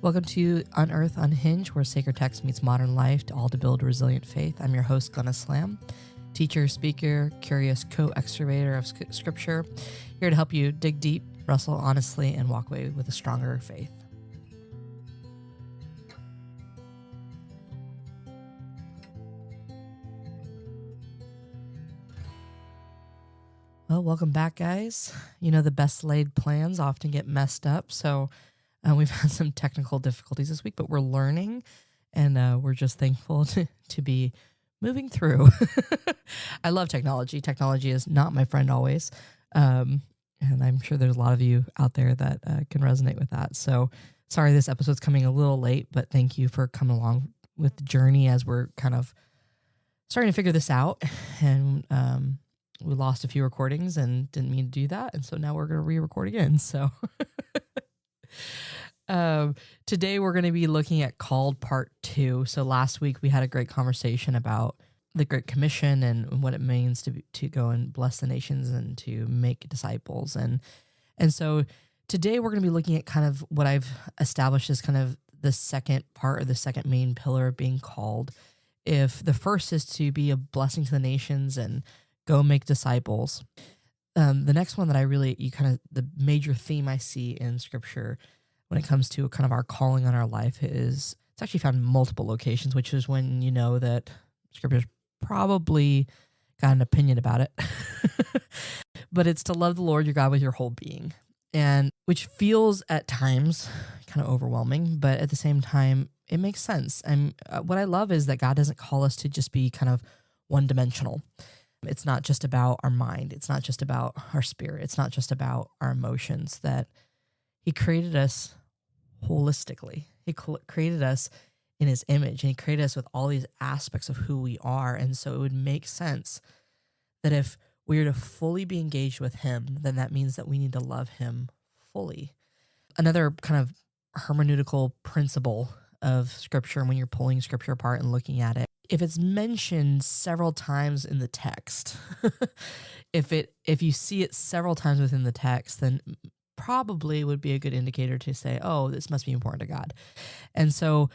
Welcome to Unearthed Unhinged, where sacred text meets modern life, all to build a resilient faith. I'm your host, Glenna Slam, teacher, speaker, curious co-excavator of Scripture, here to help you dig deep, wrestle honestly, and walk away with a stronger faith. Well, welcome back, guys. You know, the best laid plans often get messed up, so we've had some technical difficulties this week, but we're learning, and we're just thankful to be moving through. I love technology. Technology is not my friend always, and I'm sure there's a lot of you out there that can resonate with that. So sorry this episode's coming a little late, but thank you for coming along with the journey as we're kind of starting to figure this out. And we lost a few recordings and didn't mean to do that, and so now we're going to re-record again. So today we're going to be looking at Called Part 2. So last week we had a great conversation about the Great Commission and what it means to go and bless the nations and to make disciples. And so today we're going to be looking at kind of what I've established as kind of the second part or the second main pillar of being called. If the first is to be a blessing to the nations and go make disciples, the next one that the major theme I see in Scripture when it comes to kind of our calling on our life is, it's actually found in multiple locations, which is when you know that Scripture's probably got an opinion about it. But it's to love the Lord your God with your whole being, and which feels at times kind of overwhelming, but at the same time, it makes sense. And what I love is that God doesn't call us to just be kind of one-dimensional. It's not just about our mind. It's not just about our spirit. It's not just about our emotions, that He created us holistically. He created us in His image, and He created us with all these aspects of who we are. And so it would make sense that if we are to fully be engaged with Him, then that means that we need to love Him fully. Another kind of hermeneutical principle of Scripture, when you're pulling Scripture apart and looking at it, if it's mentioned several times in the text, if you see it several times within the text, then probably would be a good indicator to say, oh, this must be important to God. And so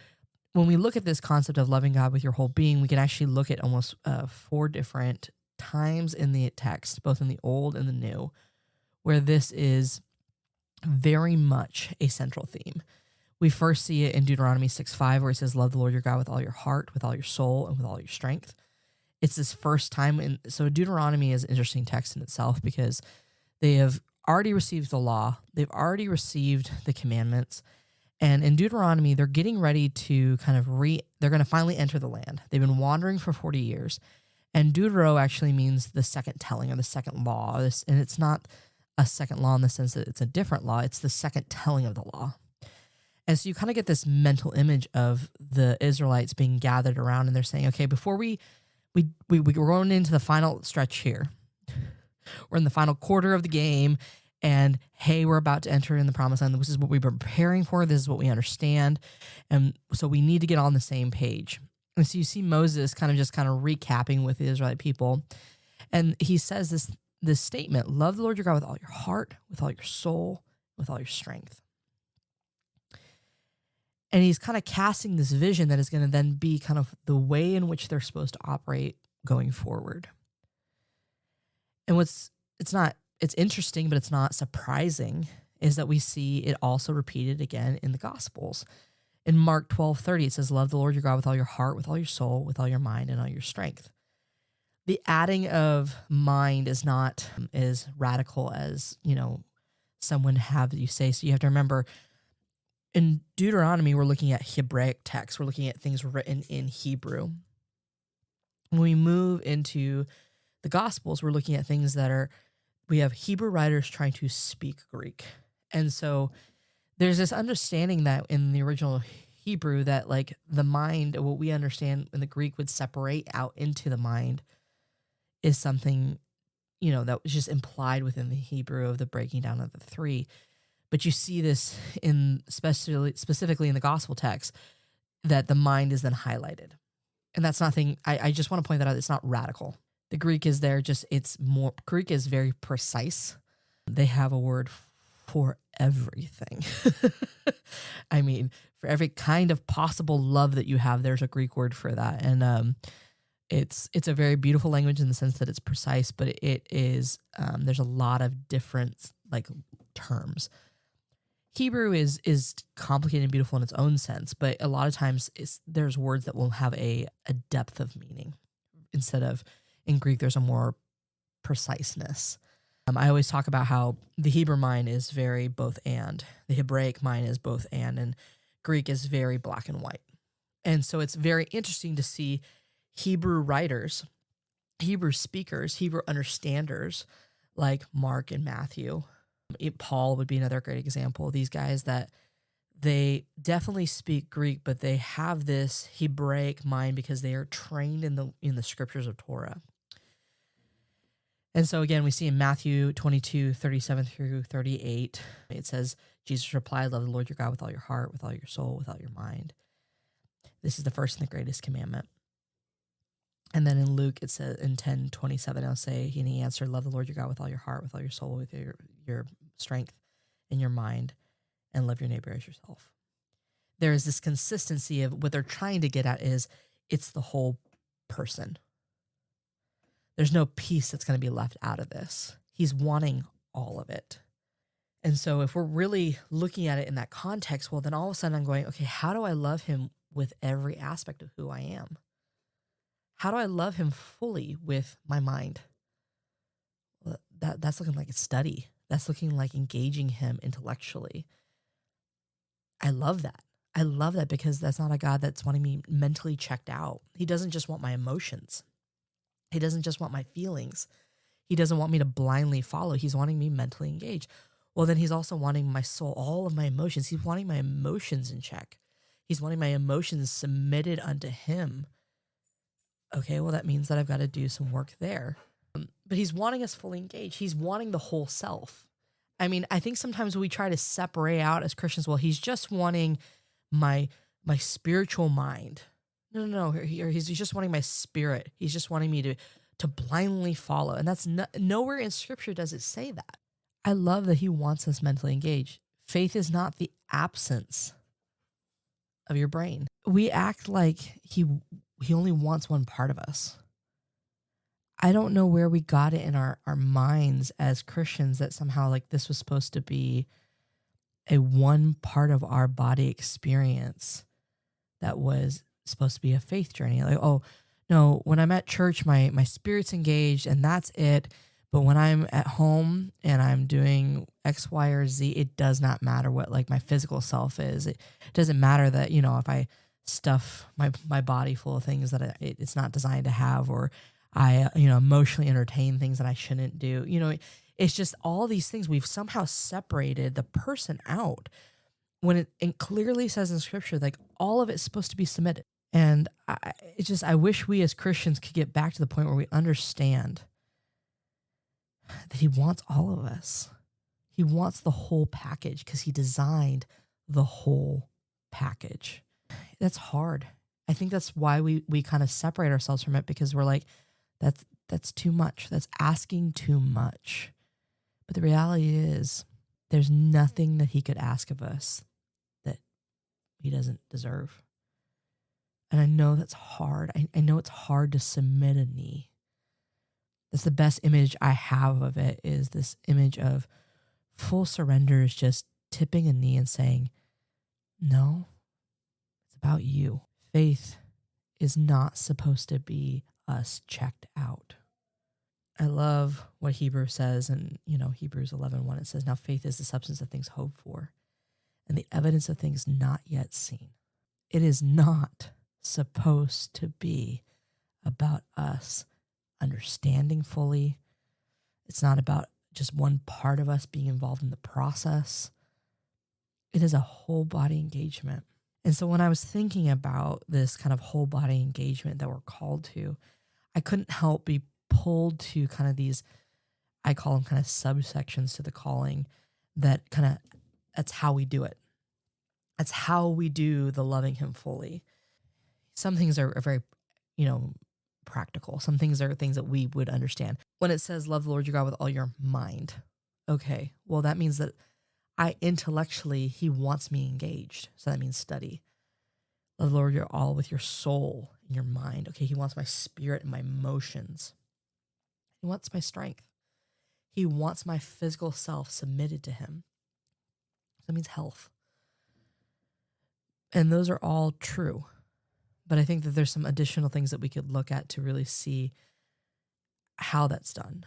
when we look at this concept of loving God with your whole being, we can actually look at almost 4 different times in the text, both in the Old and the New, where this is very much a central theme. We first see it in Deuteronomy 6:5, where it says, love the Lord your God with all your heart, with all your soul, and with all your strength. It's this first time. So Deuteronomy is an interesting text in itself because they have already received the law. They've already received the commandments. And in Deuteronomy, they're getting ready to kind of they're going to finally enter the land. They've been wandering for 40 years. And Deutero actually means the second telling or the second law. And it's not a second law in the sense that it's a different law. It's the second telling of the law. And so you kind of get this mental image of the Israelites being gathered around, and they're saying, okay, before we're going into the final stretch here. We're in the final quarter of the game, and hey, we're about to enter in the promised land. This is what we've been preparing for. This is what we understand. And so we need to get on the same page. And so you see Moses kind of recapping with the Israelite people. And he says this statement, love the Lord your God with all your heart, with all your soul, with all your strength. And he's kind of casting this vision that is going to then be kind of the way in which they're supposed to operate going forward. And it's interesting, but it's not surprising, is that we see it also repeated again in the Gospels. In Mark 12:30, it says, love the Lord your God with all your heart, with all your soul, with all your mind, and all your strength. The adding of mind is not as radical as, some would have you say. So you have to remember, in Deuteronomy, we're looking at Hebraic text. We're looking at things written in Hebrew. When we move into the Gospels, we're looking at things we have Hebrew writers trying to speak Greek. And so there's this understanding that in the original Hebrew that like the mind, what we understand in the Greek would separate out into the mind, is something, that was just implied within the Hebrew of the breaking down of the 3. But you see this specifically in the gospel text, that the mind is then highlighted. And that's nothing, I just want to point that out. It's not radical. The Greek is there, Greek is very precise. They have a word for everything. I mean, for every kind of possible love that you have, there's a Greek word for that. And it's a very beautiful language in the sense that it's precise, but it is there's a lot of different like terms. Hebrew is complicated and beautiful in its own sense, but a lot of times there's words that will have a depth of meaning instead of in Greek. There's a more preciseness. I always talk about how the Hebrew mind is very both and. The Hebraic mind is both and Greek is very black and white. And so it's very interesting to see Hebrew writers, Hebrew speakers, Hebrew understanders like Mark and Matthew. Paul would be another great example. These guys that they definitely speak Greek, but they have this Hebraic mind because they are trained in the scriptures of Torah. And so again, we see in Matthew 22:37 through 38, it says, Jesus replied, love the Lord your God with all your heart, with all your soul, with all your mind. This is the first and the greatest commandment. And then in Luke, it says in 10:27, it'll say, and he answered, love the Lord your God with all your heart, with all your soul, with your strength and your mind, and love your neighbor as yourself. There is this consistency of what they're trying to get at is it's the whole person. There's no piece that's going to be left out of this. He's wanting all of it. And so if we're really looking at it in that context, well, then all of a sudden I'm going, okay, how do I love him with every aspect of who I am? How do I love him fully with my mind? Well, that's looking like a study. That's looking like engaging him intellectually. I love that. I love that because that's not a God that's wanting me mentally checked out. He doesn't just want my emotions. He doesn't just want my feelings. He doesn't want me to blindly follow. He's wanting me mentally engaged. Well, then he's also wanting my soul, all of my emotions. He's wanting my emotions in check. He's wanting my emotions submitted unto him. Okay, well, that means that I've got to do some work there. But he's wanting us fully engaged. He's wanting the whole self. I mean, I think sometimes we try to separate out as Christians, well, he's just wanting my spiritual mind. No. He's just wanting my spirit. He's just wanting me to blindly follow. And that's nowhere in scripture does it say that. I love that he wants us mentally engaged. Faith is not the absence of your brain. We act like he only wants one part of us. I don't know where we got it in our minds as Christians that somehow like this was supposed to be a one part of our body experience that was supposed to be a faith journey. Like, oh, no, when I'm at church, my spirit's engaged and that's it. But when I'm at home and I'm doing X, Y, or Z, it does not matter what like my physical self is. It doesn't matter that, if I stuff my body full of things that it's not designed to have, or I, emotionally entertain things that I shouldn't do. It's just all these things. We've somehow separated the person out when it clearly says in scripture, like all of it's supposed to be submitted. And I wish we as Christians could get back to the point where we understand that he wants all of us. He wants the whole package because he designed the whole package. That's hard. I think that's why we kind of separate ourselves from it, because we're like, that's too much. That's asking too much. But the reality is there's nothing that he could ask of us that he doesn't deserve. And I know that's hard. I know it's hard to submit a knee. That's the best image I have of it, is this image of full surrender is just tipping a knee and saying, no, it's about you. Faith is not supposed to be us checked out. I love what Hebrews says, and Hebrews 11:1, it says, now faith is the substance of things hoped for and the evidence of things not yet seen. It is not supposed to be about us understanding fully. It's not about just one part of us being involved in the process. It is a whole body engagement. And so when I was thinking about this kind of whole body engagement that we're called to, I couldn't help be pulled to kind of these, I call them kind of subsections to the calling, that's how we do it. That's how we do the loving him fully. Some things are very, practical. Some things are things that we would understand. When it says love the Lord your God with all your mind, okay, well, that means that intellectually, he wants me engaged. So that means study. Love the Lord your all with your soul and your mind. Okay, he wants my spirit and my emotions. He wants my strength. He wants my physical self submitted to him. So that means health. And those are all true. But I think that there's some additional things that we could look at to really see how that's done.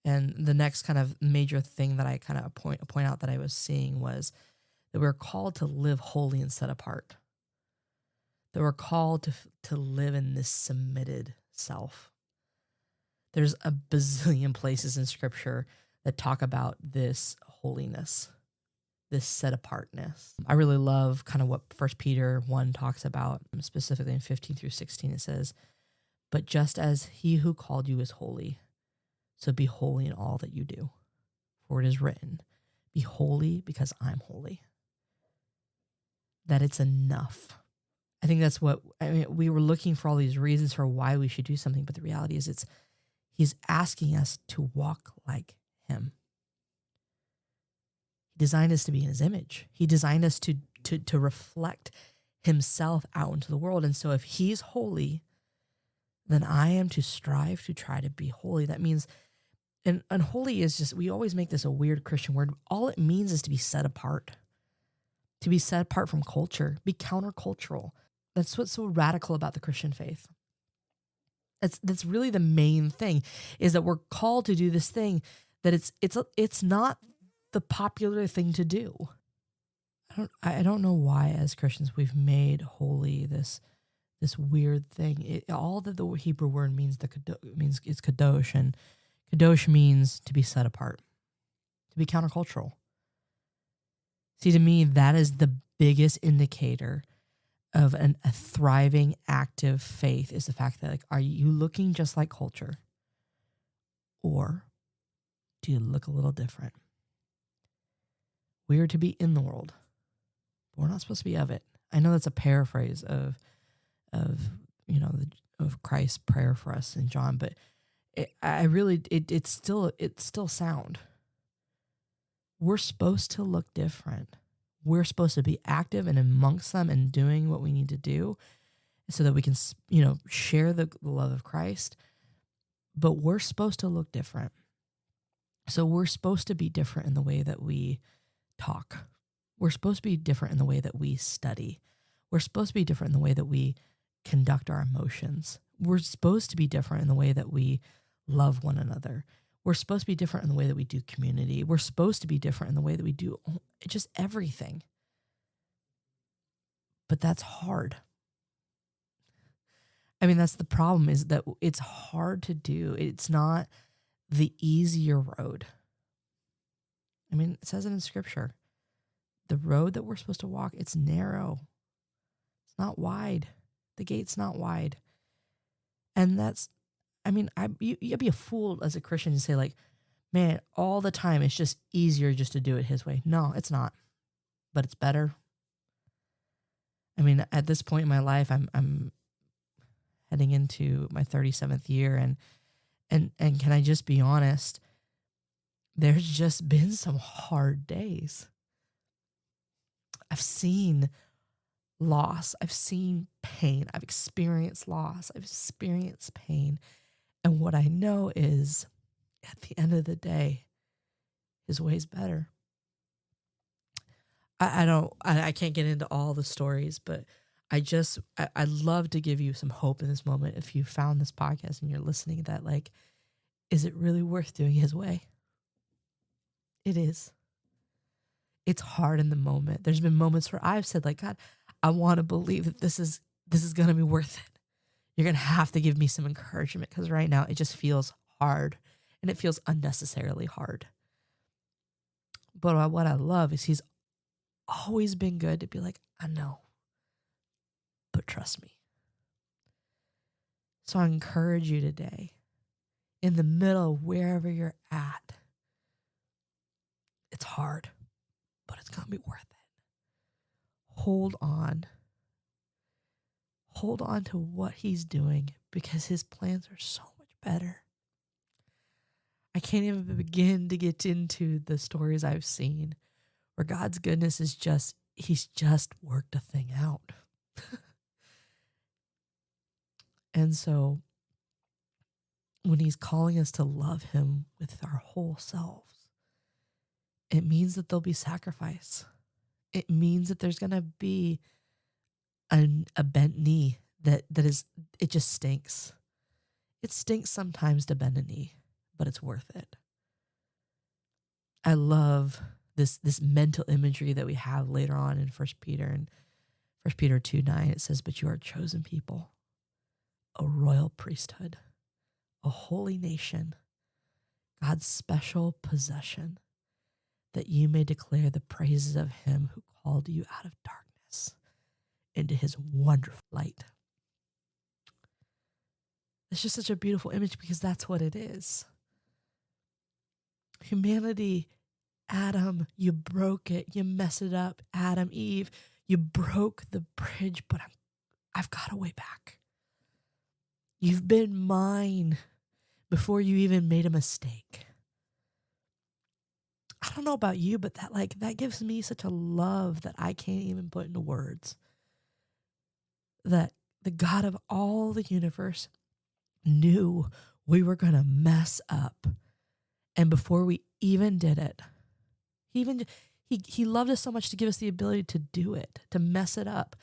And the next kind of major thing that I kind of point out that I was seeing was that we're called to live holy and set apart. That we're called to live in this submitted self. There's a bazillion places in Scripture that talk about this holiness, this set apartness. I really love kind of what 1 Peter 1 talks about, specifically in 15 through 16. It says, "But just as he who called you is holy, so be holy in all that you do. For it is written, be holy because I'm holy." That it's enough. I think that's what, we were looking for all these reasons for why we should do something, but the reality is he's asking us to walk like him. He designed us to be in his image. He designed us to reflect himself out into the world. And so if he's holy, then I am to strive to try to be holy. That means, and holy is just, we always make this a weird Christian word. All it means is to be set apart. To be set apart from culture, be countercultural. That's what's so radical about the Christian faith. That's really the main thing, is that we're called to do this thing that it's not the popular thing to do. I don't know why as Christians we've made holy this weird thing. All that the Hebrew word means means it's kadosh, and kadosh means to be set apart, to be countercultural. See, to me, that is the biggest indicator of a thriving, active faith, is the fact that, like, are you looking just like culture? Or do you look a little different? We are to be in the world, but we're not supposed to be of it. I know that's a paraphrase of Christ's prayer for us in John, but it's still sound. We're supposed to look different. We're supposed to be active and amongst them and doing what we need to do so that we can, share the love of Christ. But we're supposed to look different. So we're supposed to be different in the way that we talk. We're supposed to be different in the way that we study. We're supposed to be different in the way that we conduct our emotions. We're supposed to be different in the way that we love one another. We're supposed to be different in the way that we do community. We're supposed to be different in the way that we do just everything. But that's hard. That's the problem, is that it's hard to do. It's not the easier road. It says it in Scripture. The road that we're supposed to walk, it's narrow. It's not wide. The gate's not wide. And that's, you'd be a fool as a Christian to say, like, man, all the time it's just easier just to do it his way. No, it's not. But it's better. At this point in my life, I'm heading into my 37th year, and can I just be honest? There's just been some hard days. I've seen loss. I've seen pain. I've experienced loss. I've experienced pain. And what I know is, at the end of the day, his way's better. I can't get into all the stories, but I'd love to give you some hope in this moment. If you found this podcast and you're listening, that, like, is it really worth doing his way? It is. It's hard in the moment. There's been moments where I've said, like, God, I want to believe that this is going to be worth it. You're going to have to give me some encouragement, because right now it just feels hard, and it feels unnecessarily hard. But what I love is he's always been good to be like, I know, but trust me. So I encourage you today, in the middle of wherever you're at, it's hard, but it's going to be worth it. Hold on. Hold on to what he's doing, because his plans are so much better. I can't even begin to get into the stories I've seen where God's goodness is just, he's just worked a thing out. And so when he's calling us to love him with our whole selves, it means that there'll be sacrifice. It means that there's going to be a bent knee it just stinks. It stinks sometimes to bend a knee, but it's worth it. I love this mental imagery that we have later on in 1 Peter and 1 Peter 2:9. It says, "But you are a chosen people, a royal priesthood, a holy nation, God's special possession, that you may declare the praises of him who called you out of darkness into his wonderful light." It's just such a beautiful image because that's what it is. Humanity, Adam, you broke it. You messed it up. Adam, Eve, you broke the bridge, but I've got a way back. You've been mine before you even made a mistake. I don't know about you, but that gives me such a love that I can't even put into words. That the God of all the universe knew we were going to mess up. And before we even did it, he loved us so much to give us the ability to do it, to mess it up.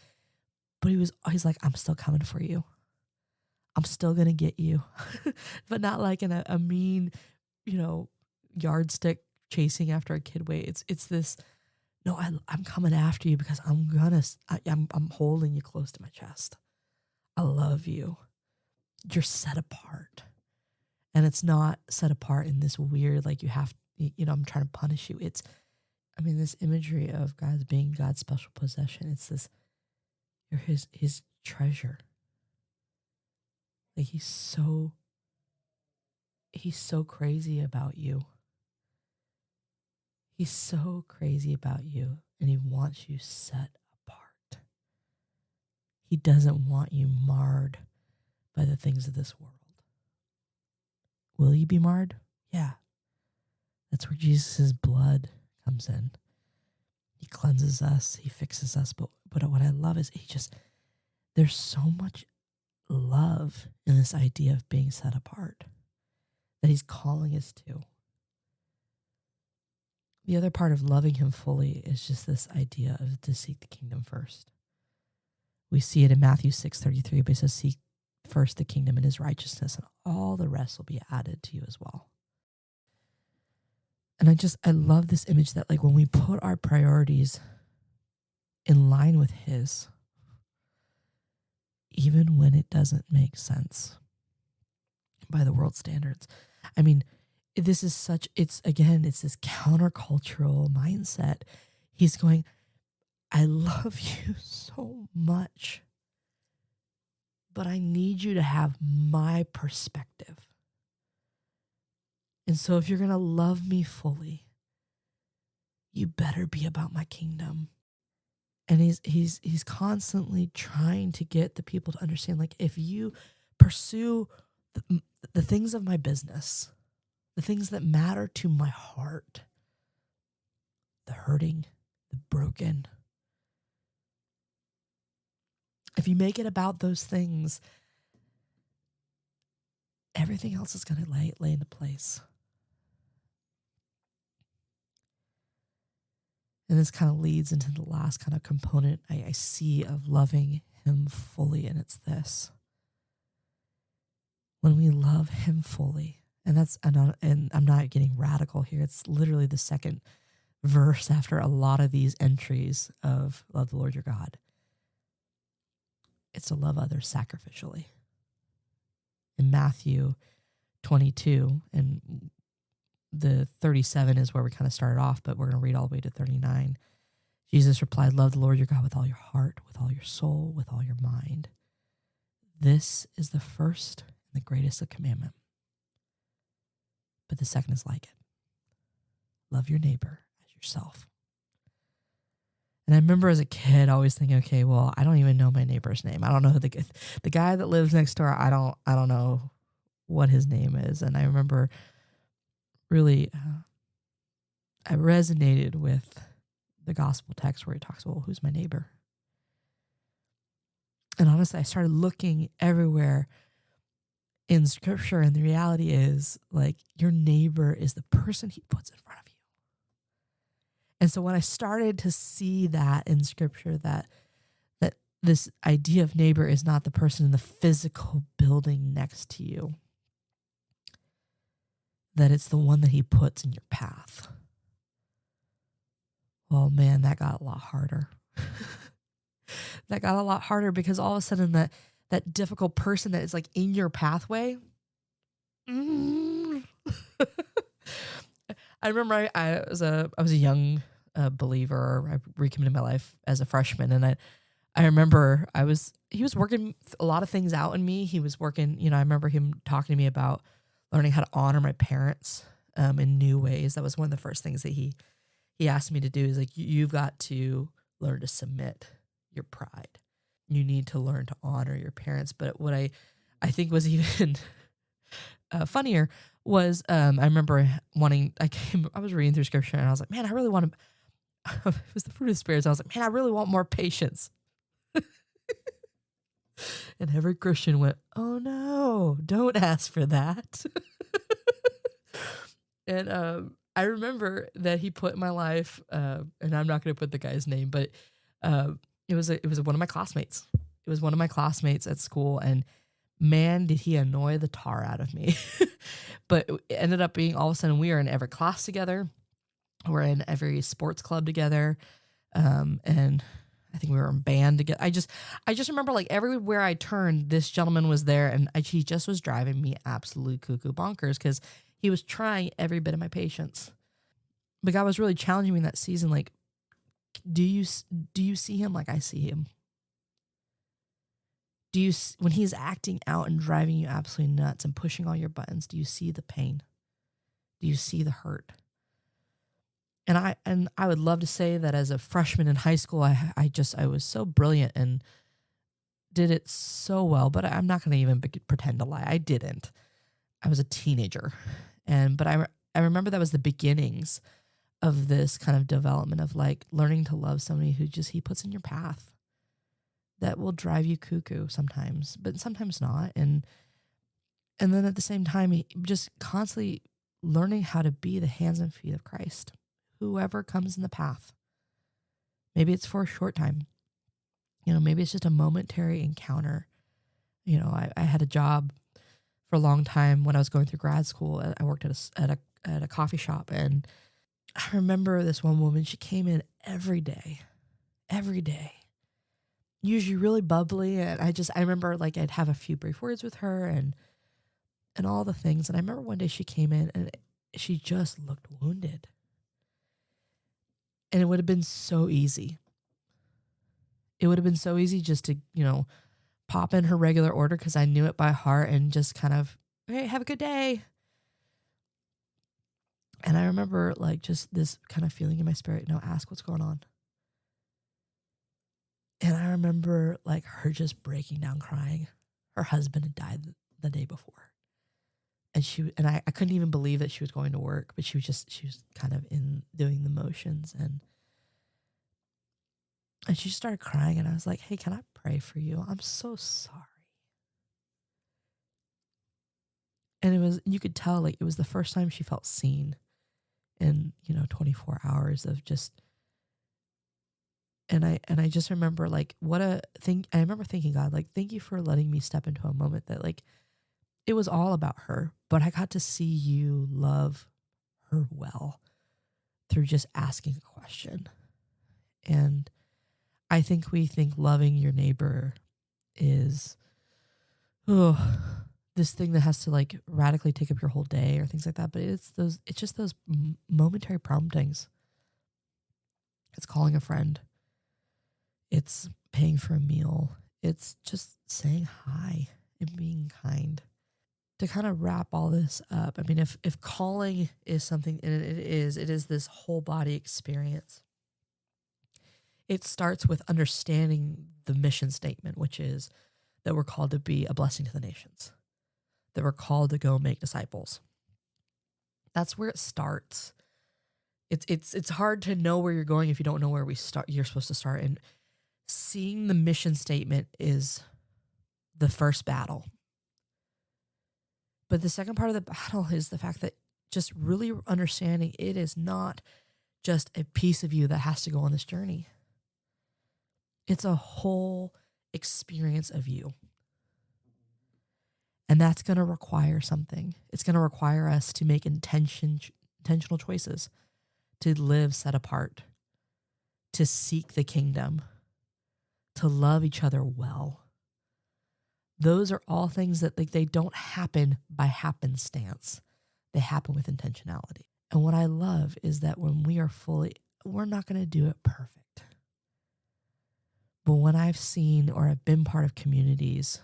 But he's like, I'm still coming for you. I'm still going to get you. But not like in a mean, yardstick chasing after a kid way. It's this, no, I'm coming after you because I'm holding you close to my chest. I love you. You're set apart. And it's not set apart in this weird, like I'm trying to punish you. This imagery of God being God's special possession. It's this, you're his treasure. Like he's so crazy about you. He's so crazy about you, and he wants you set apart. He doesn't want you marred by the things of this world. Will you be marred? Yeah. That's where Jesus' blood comes in. He cleanses us. He fixes us. But what I love is there's so much love in this idea of being set apart that he's calling us to. The other part of loving him fully is just this idea of to seek the kingdom first. We see it in Matthew 6:33, but it says, "Seek first the kingdom and his righteousness, and all the rest will be added to you as well." And I love this image that when we put our priorities in line with his, even when it doesn't make sense by the world standards. This is it's this countercultural mindset. He's going, I love you so much, but I need you to have my perspective. And so if you're going to love me fully, you better be about my kingdom. And he's constantly trying to get the people to understand, if you pursue the things of my business, the things that matter to my heart, the hurting, the broken, if you make it about those things, everything else is going to lay into place. And this kind of leads into the last kind of component I see of loving him fully, and it's this. When we love him fully, and I'm not getting radical here, it's literally the second verse after a lot of these entries of love the Lord your God. It's to love others sacrificially. In Matthew 22, and the 37 is where we kind of started off, but we're going to read all the way to 39. Jesus replied, "Love the Lord your God with all your heart, with all your soul, with all your mind. This is the first and the greatest of commandment. But the second is like it. Love your neighbor as yourself." And I remember as a kid always thinking, okay, well, I don't even know my neighbor's name. I don't know who the guy that lives next door. I don't know what his name is. And I remember really, I resonated with the gospel text where he talks about, well, who's my neighbor? And honestly, I started looking everywhere in scripture, and the reality is, like, your neighbor is the person he puts in front of you. And so when I started to see that in scripture, that this idea of neighbor is not the person in the physical building next to you, that it's the one that he puts in your path. Well, man, that got a lot harder. That got a lot harder because all of a sudden that difficult person that is like in your pathway. I remember I was a young believer. I recommitted my life as a freshman, and I remember he was working a lot of things out in me. He was working, I remember him talking to me about learning how to honor my parents in new ways. That was one of the first things that he asked me to do, is like, you've got to learn to submit your pride. You need to learn to honor your parents. But what I think was even funnier was I remember I was reading through scripture and I was like, man, I really want to, it was the fruit of the Spirit. So I was like, man, I really want more patience. And every Christian went, oh no, don't ask for that. And I remember that he put in my life, and I'm not going to put the guy's name, but it was one of my classmates. It was one of my classmates at school, and man, did he annoy the tar out of me. But it ended up being, all of a sudden, we are in every class together. We're in every sports club together. And I think we were in band together. I just remember, like, everywhere I turned, this gentleman was there, and he just was driving me absolute cuckoo bonkers because he was trying every bit of my patience. But God was really challenging me in that season. Like, do you see him like I see him? When he's acting out and driving you absolutely nuts and pushing all your buttons, do you see the pain? Do you see the hurt? And I would love to say that as a freshman in high school, I was so brilliant and did it so well, but I'm not going to even pretend to lie. I didn't. I was a teenager. But I remember that was the beginnings of this kind of development of, like, learning to love somebody who he puts in your path that will drive you cuckoo sometimes, but sometimes not. And then at the same time, just constantly learning how to be the hands and feet of Christ, whoever comes in the path. Maybe it's for a short time. Maybe it's just a momentary encounter. I had a job for a long time when I was going through grad school. I worked at a coffee shop, and I remember this one woman. She came in every day, usually really bubbly, and I remember, like, I'd have a few brief words with her and all the things. And I remember one day she came in and she just looked wounded. And it would have been so easy. It would have been so easy just to, pop in her regular order because I knew it by heart and just kind of, hey, have a good day. And I remember, like, just this kind of feeling in my spirit, ask what's going on. And I remember, like, her just breaking down crying. Her husband had died the day before. And I couldn't even believe that she was going to work, but she was kind of in doing the motions, and she just started crying, and I was like, hey, can I pray for you? I'm so sorry. And you could tell, like, it was the first time she felt seen in, 24 hours of just, and I just remember, like, I remember thinking, God, like, thank you for letting me step into a moment that, like, it was all about her, but I got to see you love her well through just asking a question. And I think we think loving your neighbor is, this thing that has to, like, radically take up your whole day or things like that. But it's just those momentary promptings. It's calling a friend. It's paying for a meal. It's just saying hi and being kind. To kind of wrap all this up, I mean, if calling is something, and it is this whole body experience. It starts with understanding the mission statement, which is that we're called to be a blessing to the nations, that we're called to go make disciples. That's where it starts, It's hard to know where you're going if you don't know where you're supposed to start. And seeing the mission statement is the first battle. But the second part of the battle is the fact that just really understanding it is not just a piece of you that has to go on this journey. It's a whole experience of you. And that's going to require something. It's going to require us to make intentional choices, to live set apart, to seek the kingdom, to love each other well. Those are all things that they don't happen by happenstance. They happen with intentionality. And what I love is that when we are we're not going to do it perfect. But when I've seen or I've been part of communities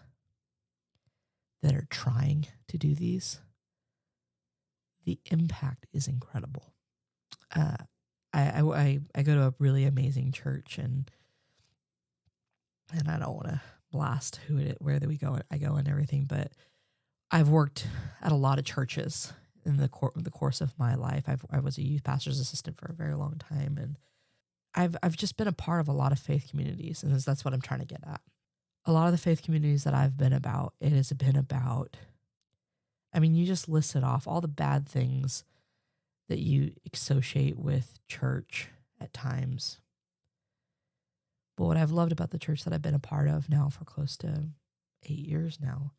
that are trying to do these, the impact is incredible. I go to a really amazing church, and I don't want to blast where we go. I go and everything, but I've worked at a lot of churches in the course of my life. I was a youth pastor's assistant for a very long time, and I've just been a part of a lot of faith communities, and that's what I'm trying to get at. A lot of the faith communities that I've been about, it has been about, I mean, you just listed off all the bad things that you associate with church at times. But what I've loved about the church that I've been a part of now for close to 8 years now,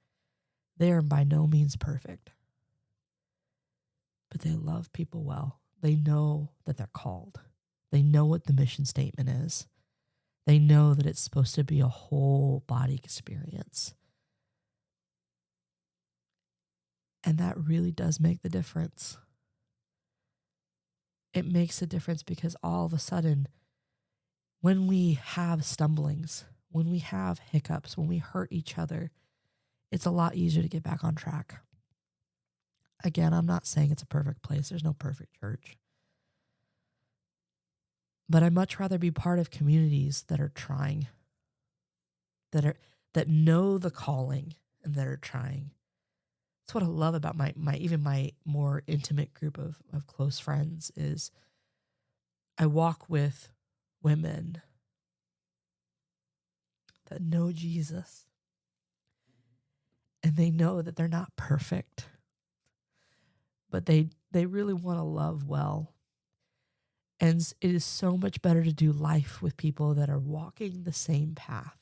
they are by no means perfect. But they love people well. They know that they're called. They know what the mission statement is. They know that it's supposed to be a whole body experience. And that really does make the difference. It makes a difference because all of a sudden, when we have stumblings, when we have hiccups, when we hurt each other, it's a lot easier to get back on track. Again, I'm not saying it's a perfect place. There's no perfect church. But I'd much rather be part of communities that are trying, that know the calling and that are trying. That's what I love about my more intimate group of close friends is I walk with women that know Jesus, and they know that they're not perfect, but they really want to love well. And it is so much better to do life with people that are walking the same path.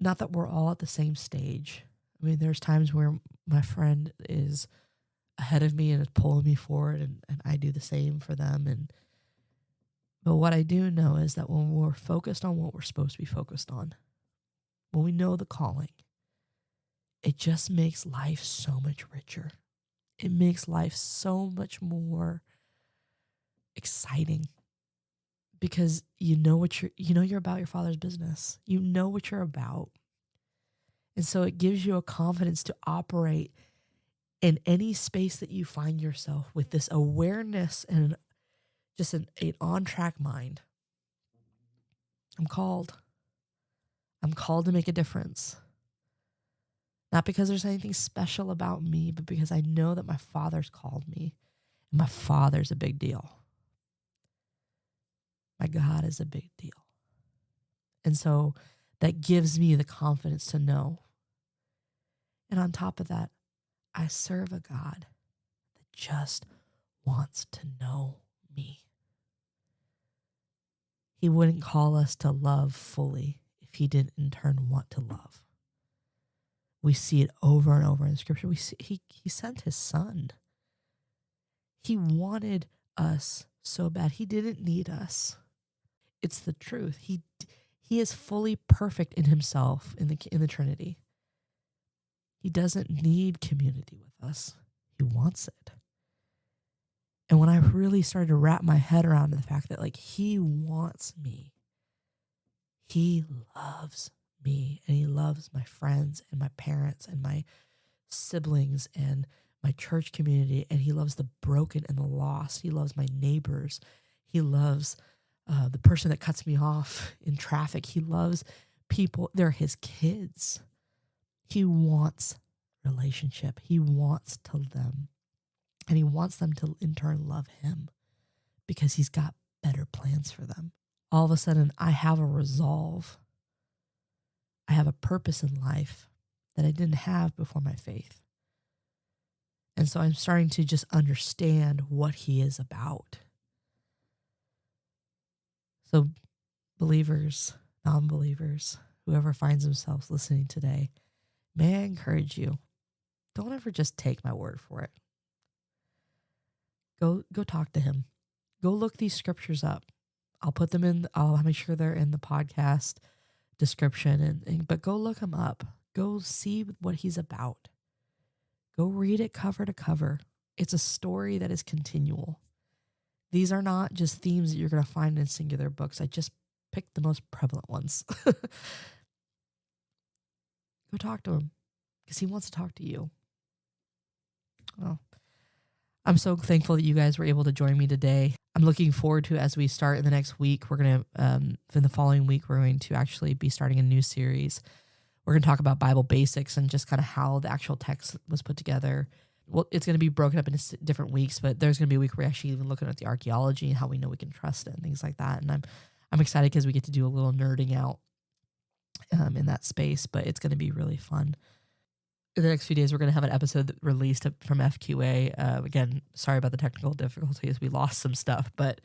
Not that we're all at the same stage. I mean, there's times where my friend is ahead of me and is pulling me forward, and I do the same for them. But what I do know is that when we're focused on what we're supposed to be focused on, when we know the calling, it just makes life so much richer. It makes life so much more exciting because you're about your Father's business. You know what you're about. And so it gives you a confidence to operate in any space that you find yourself with this awareness and just an on-track mind. I'm called. I'm called to make a difference. Not because there's anything special about me, but because I know that my Father's called me. And my Father's a big deal. My God is a big deal. And so that gives me the confidence to know. And on top of that, I serve a God that just wants to know me. He wouldn't call us to love fully if he didn't in turn want to love. We see it over and over in Scripture. He sent his son. He wanted us so bad. He didn't need us. It's the truth. He is fully perfect in himself in the Trinity. He doesn't need community with us. He wants it. And when I really started to wrap my head around the fact that he wants me, he loves me, and he loves my friends and my parents and my siblings and my church community, and he loves the broken and the lost. He loves my neighbors. He loves the person that cuts me off in traffic. He loves people. They're his kids. He wants relationship. He wants to them. And he wants them to in turn love him because he's got better plans for them. All of a sudden, I have a resolve. I have a purpose in life that I didn't have before my faith. And so I'm starting to just understand what he is about. So believers, non-believers, whoever finds themselves listening today, may I encourage you, don't ever just take my word for it. Go talk to him. Go look these scriptures up. I'll make sure they're in the podcast description, but go look him up. Go see what he's about. Go read it cover to cover. It's a story that is continual. These are not just themes that you're going to find in singular books. I just picked the most prevalent ones. Go talk to him because he wants to talk to you. Well, I'm so thankful that you guys were able to join me today. I'm looking forward to, as we start in the next week, we're going to, in the following week, we're going to actually be starting a new series. We're going to talk about Bible basics and just kind of how the actual text was put together. Well, it's going to be broken up into different weeks, but there's going to be a week where we're actually even looking at the archaeology and how we know we can trust it and things like that. And I'm excited because we get to do a little nerding out in that space, but it's going to be really fun. In the next few days, we're going to have an episode released from FQA. Again, sorry about the technical difficulties. We lost some stuff, but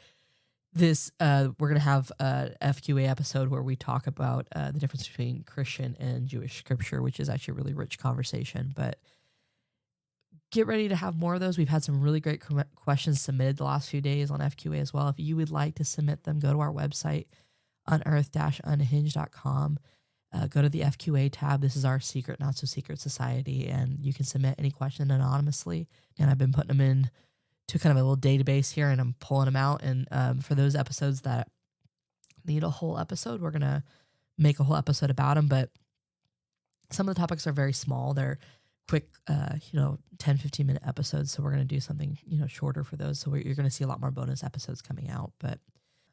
we're going to have a FQA episode where we talk about the difference between Christian and Jewish scripture, which is actually a really rich conversation. But get ready to have more of those. We've had some really great questions submitted the last few days on FQA as well. If you would like to submit them, go to our website, unearthed-unhinged.com. Go to the FQA tab. This is our secret, not so secret society, and you can submit any question anonymously. And I've been putting them in to kind of a little database here, and I'm pulling them out. And for those episodes that need a whole episode, we're going to make a whole episode about them. But some of the topics are very small. They're quick, 10, 15-minute episodes. So we're going to do something, shorter for those. So you're going to see a lot more bonus episodes coming out. But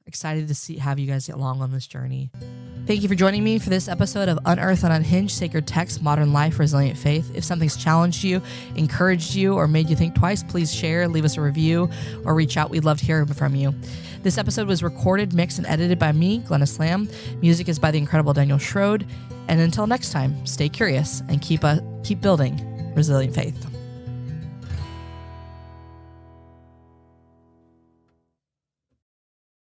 excited to have you guys get along on this journey. Thank you for joining me for this episode of Unearthed Unhinged, Sacred Text, Modern Life, Resilient Faith. If something's challenged you, encouraged you, or made you think twice, please share, leave us a review, or reach out. We'd love to hear from you. This episode was recorded, mixed, and edited by me, Glennis Lamb. Music is by the incredible Daniel Schroed. And until next time, stay curious and keep building resilient faith.